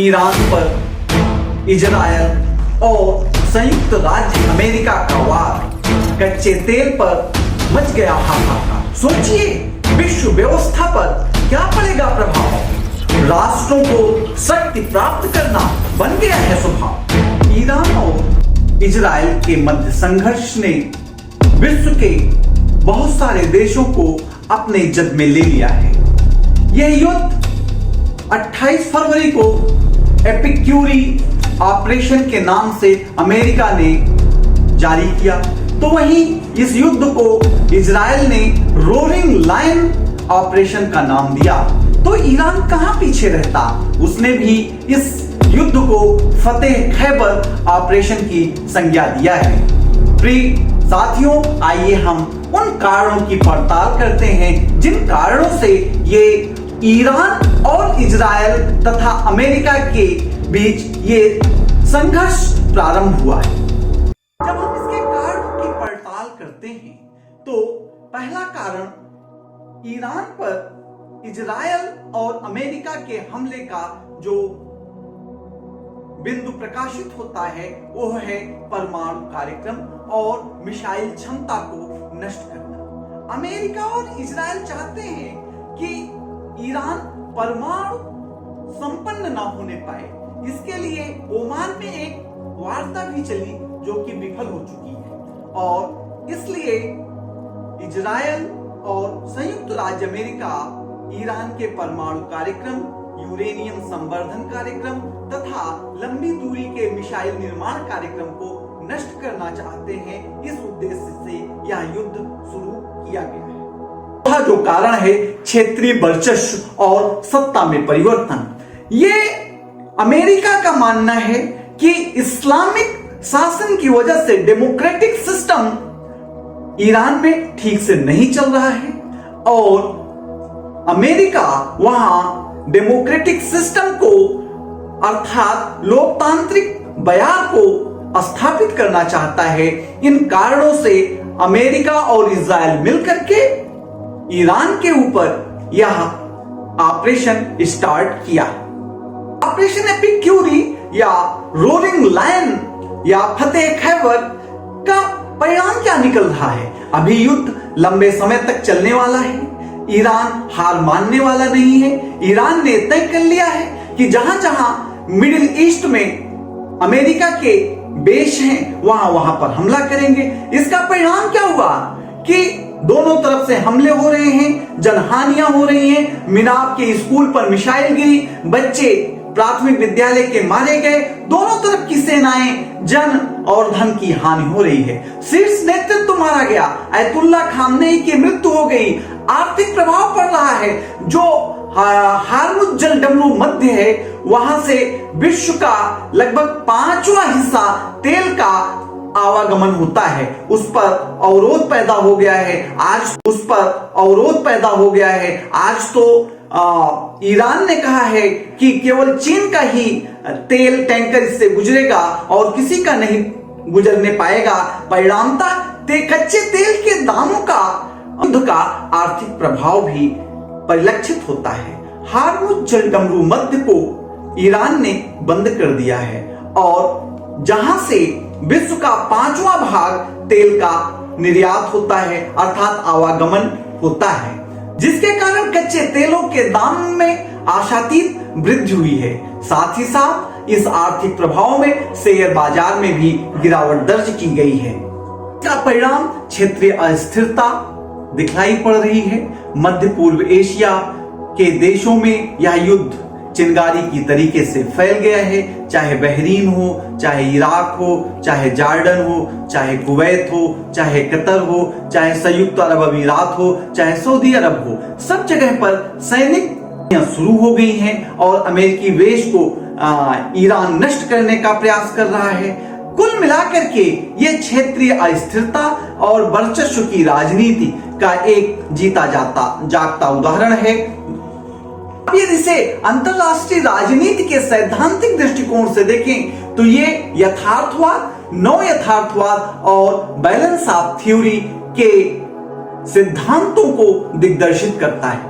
Iran पर Israel और संयुक्त राज्य अमेरिका का वार कच्चे तेल पर मच गया हाहाकार। सोचिए विश्व व्यवस्था पर क्या पड़ेगा प्रभाव। राष्ट्रों को शक्ति प्राप्त करना बन गया है स्वभाव। ईरान और इजराइल के मध्य संघर्ष ने विश्व के बहुत सारे देशों को अपने जद में ले लिया है। यह युद्ध 28 फरवरी को एपिक्यूरी ऑपरेशन के नाम से अमेरिका ने जारी किया, तो वहीं इस युद्ध को इजराइल ने रोरिंग लायन ऑपरेशन का नाम दिया। तो ईरान कहां पीछे रहता, उसने भी इस युद्ध को फतेह खैबर ऑपरेशन की संज्ञा दिया है। प्रिय साथियों, आइए हम उन कारणों की पड़ताल करते हैं जिन कारणों से ये ईरान और इजराइल तथा अमेरिका के बीच ये संघर्ष प्रारंभ हुआ है। जब हम इसके कारणों की पड़ताल करते हैं तो पहला कारण ईरान पर इजराइल और अमेरिका के हमले का जो बिंदु प्रकाशित होता है वो है परमाणु कार्यक्रम और मिसाइल क्षमता को नष्ट करना। अमेरिका और इजराइल चाहते हैं कि ईरान परमाणु संपन्न ना होने पाए। इसके लिए ओमान में एक वार्ता भी चली जो कि विफल हो चुकी है, और इसलिए इजराइल और संयुक्त राज्य अमेरिका ईरान के परमाणु कार्यक्रम, यूरेनियम संवर्धन कार्यक्रम तथा लंबी दूरी के मिसाइल निर्माण कार्यक्रम को नष्ट करना चाहते हैं। इस उद्देश्य से यह युद्ध शुरू किया गया है। जो कारण है क्षेत्रीय वर्चस्व और सत्ता में परिवर्तन। ये अमेरिका का मानना है कि इस्लामिक शासन की वजह से डेमोक्रेटिक सिस्टम ईरान में ठीक से नहीं चल रहा है, और अमेरिका वहां डेमोक्रेटिक सिस्टम को अर्थात लोकतांत्रिक बयार को स्थापित करना चाहता है। इन कारणों से अमेरिका और इजराइल मिलकर के ईरान के ऊपर यह ऑपरेशन स्टार्ट किया। ऑपरेशन एपिक्यूरी या रोरिंग लायन या फतेह खैबर का परिणाम क्या निकल रहा है। अभी युद्ध लंबे समय तक चलने वाला है। ईरान हार मानने वाला नहीं है। ईरान ने तय कर लिया है कि जहां जहां मिडिल ईस्ट में अमेरिका के बेस हैं वहां पर हमला करेंगे। इसका परिणाम क्या हुआ कि दोनों तरफ से हमले हो रहे हैं, जनहानियां हो रही हैं। मिनाब के स्कूल पर मिसाइल गिरी, बच्चे प्राथमिक विद्यालय के मारे गए। दोनों तरफ की सेनाएं, जन और धन की हानि हो रही है। शीर्ष नेतृत्व मारा गया, अयतुल्ला खामनेई की मृत्यु हो गई। आर्थिक प्रभाव पड़ रहा है। जो हार्मुज जलडमरू मध्य है वहां से विश्व का लगभग 5वां हिस्सा तेल का आवागमन होता है, उस पर अवरोध पैदा हो गया है। आज तो ईरान ने कहा है कि केवल चीन का ही तेल टैंकर इससे गुजरेगा और किसी का नहीं गुजरने पाएगा। परिणामतः कच्चे तेल के दामों का युद्ध का आर्थिक प्रभाव भी परिलक्षित होता है। हार्मुज जलडमरू मध्य को ईरान ने बंद कर दिया है, और जहां से विश्व का 5वां भाग तेल का निर्यात होता है अर्थात आवागमन होता है, जिसके कारण कच्चे तेलों के दाम में आशातीत वृद्धि हुई है। साथ ही साथ इस आर्थिक प्रभाव में शेयर बाजार में भी गिरावट दर्ज की गई है। इसका परिणाम क्षेत्रीय अस्थिरता दिखाई पड़ रही है। मध्य पूर्व एशिया के देशों में यह युद्ध चिंगारी की तरीके से फैल गया है। चाहे बहरीन हो, चाहे इराक हो, चाहे जॉर्डन हो, चाहे कुवैत हो, चाहे कतर हो, चाहे संयुक्त अरब अमीरात हो, चाहे सऊदी अरब हो, सब जगह पर सैनिक शुरू हो गई हैं और अमेरिकी वेश को ईरान नष्ट करने का प्रयास कर रहा है। कुल मिलाकर के ये क्षेत्रीय अस्थिरता और वर्चस्व की राजनीति का एक जीता जागता उदाहरण है। यदि इसे अंतरराष्ट्रीय राजनीति के सैद्धांतिक दृष्टिकोण से देखें तो ये यथार्थवाद, नौ यथार्थवाद और बैलेंस ऑफ थ्योरी के सिद्धांतों को दिग्दर्शित करता है।